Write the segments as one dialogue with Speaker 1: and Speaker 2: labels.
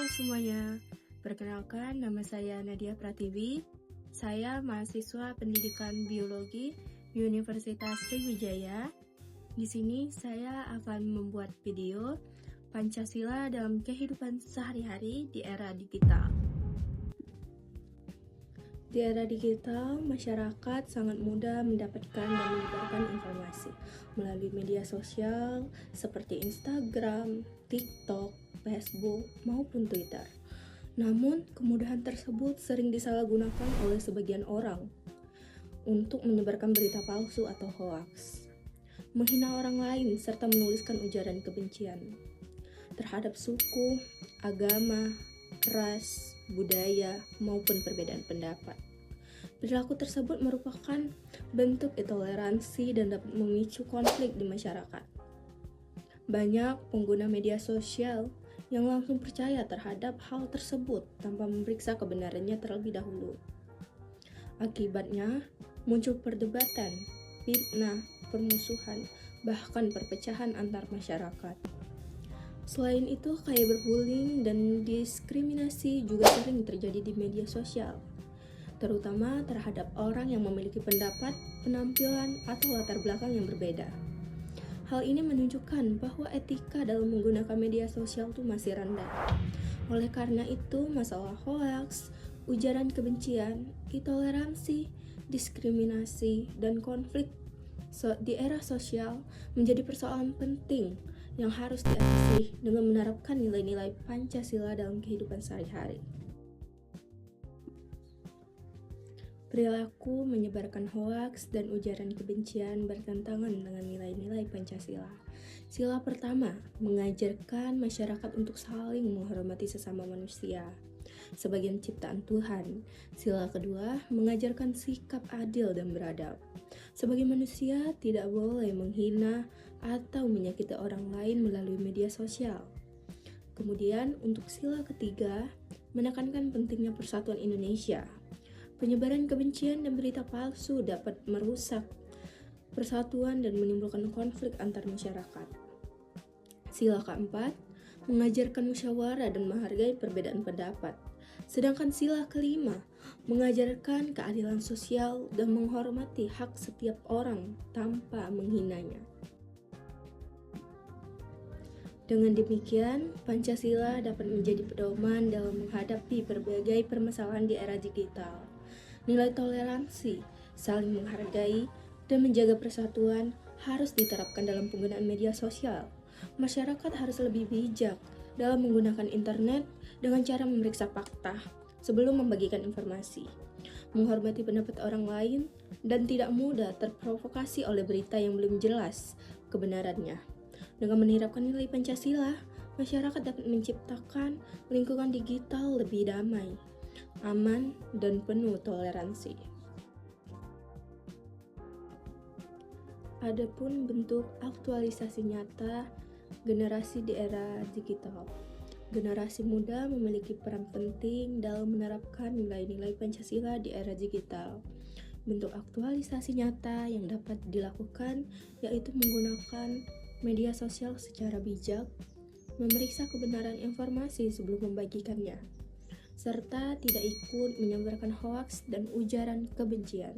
Speaker 1: Halo semuanya, perkenalkan nama saya Nadia Pratiwi. Saya mahasiswa pendidikan biologi Universitas Sriwijaya. Di sini saya akan membuat video Pancasila dalam kehidupan sehari-hari di era digital. Di era digital, masyarakat sangat mudah mendapatkan dan menyebarkan informasi melalui media sosial seperti Instagram, TikTok, Facebook, maupun Twitter. Namun, kemudahan tersebut sering disalahgunakan oleh sebagian orang untuk menyebarkan berita palsu atau hoaks, menghina orang lain, serta menuliskan ujaran kebencian terhadap suku, agama, ras, budaya, maupun perbedaan pendapat. Perilaku tersebut merupakan bentuk intoleransi dan dapat memicu konflik di masyarakat. Banyak pengguna media sosial yang langsung percaya terhadap hal tersebut tanpa memeriksa kebenarannya terlebih dahulu. Akibatnya, muncul perdebatan, fitnah, permusuhan, bahkan perpecahan antar masyarakat. Selain itu, cyberbullying dan diskriminasi juga sering terjadi di media sosial, terutama terhadap orang yang memiliki pendapat, penampilan, atau latar belakang yang berbeda. Hal ini menunjukkan bahwa etika dalam menggunakan media sosial itu masih rendah. Oleh karena itu, masalah hoaks, ujaran kebencian, intoleransi, diskriminasi, dan konflik di era sosial menjadi persoalan penting yang harus diatasi dengan menerapkan nilai-nilai Pancasila dalam kehidupan sehari-hari. Perilaku menyebarkan hoaks dan ujaran kebencian bertentangan dengan nilai-nilai Pancasila. Sila pertama, mengajarkan masyarakat untuk saling menghormati sesama manusia sebagai ciptaan Tuhan. Sila kedua, mengajarkan sikap adil dan beradab. Sebagai manusia, tidak boleh menghina atau menyakiti orang lain melalui media sosial. Kemudian, untuk sila ketiga, menekankan pentingnya persatuan Indonesia. Penyebaran kebencian dan berita palsu dapat merusak persatuan dan menimbulkan konflik antar masyarakat. Sila keempat, mengajarkan musyawarah dan menghargai perbedaan pendapat. Sedangkan sila kelima, mengajarkan keadilan sosial dan menghormati hak setiap orang tanpa menghinanya. Dengan demikian, Pancasila dapat menjadi pedoman dalam menghadapi berbagai permasalahan di era digital. Nilai toleransi, saling menghargai, dan menjaga persatuan harus diterapkan dalam penggunaan media sosial. Masyarakat harus lebih bijak dalam menggunakan internet dengan cara memeriksa fakta sebelum membagikan informasi, menghormati pendapat orang lain, dan tidak mudah terprovokasi oleh berita yang belum jelas kebenarannya. Dengan menerapkan nilai Pancasila, masyarakat dapat menciptakan lingkungan digital lebih damai, aman, dan penuh toleransi. Adapun bentuk aktualisasi nyata generasi di era digital. Generasi muda memiliki peran penting dalam menerapkan nilai-nilai Pancasila di era digital. Bentuk aktualisasi nyata yang dapat dilakukan yaitu menggunakan media sosial secara bijak, memeriksa kebenaran informasi sebelum membagikannya, serta tidak ikut menyebarkan hoaks dan ujaran kebencian.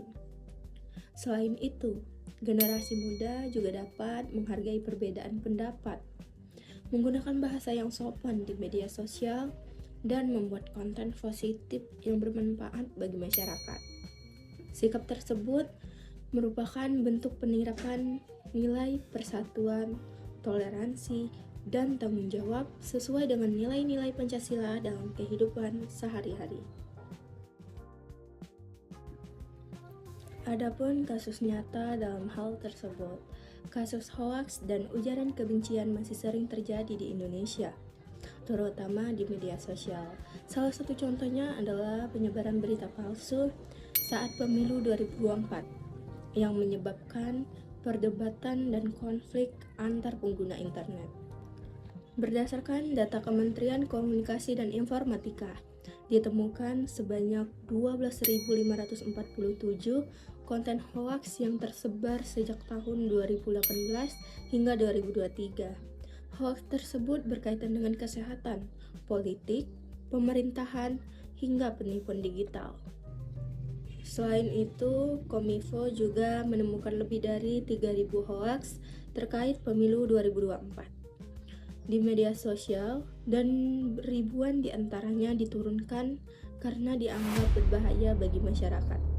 Speaker 1: Selain itu, generasi muda juga dapat menghargai perbedaan pendapat, menggunakan bahasa yang sopan di media sosial, dan membuat konten positif yang bermanfaat bagi masyarakat. Sikap tersebut merupakan bentuk penerapan nilai persatuan, toleransi, dan tanggung jawab sesuai dengan nilai-nilai Pancasila dalam kehidupan sehari-hari. Adapun kasus nyata dalam hal tersebut, kasus hoaks dan ujaran kebencian masih sering terjadi di Indonesia, terutama di media sosial. Salah satu contohnya adalah penyebaran berita palsu saat pemilu 2024 yang menyebabkan perdebatan dan konflik antar pengguna internet. Berdasarkan data Kementerian Komunikasi dan Informatika, ditemukan sebanyak 12.547 konten hoaks yang tersebar sejak tahun 2018 hingga 2023. Hoax tersebut berkaitan dengan kesehatan, politik, pemerintahan, hingga penipuan digital. Selain itu, Kominfo juga menemukan lebih dari 3.000 hoax terkait pemilu 2024 di media sosial, dan ribuan diantaranya diturunkan karena dianggap berbahaya bagi masyarakat.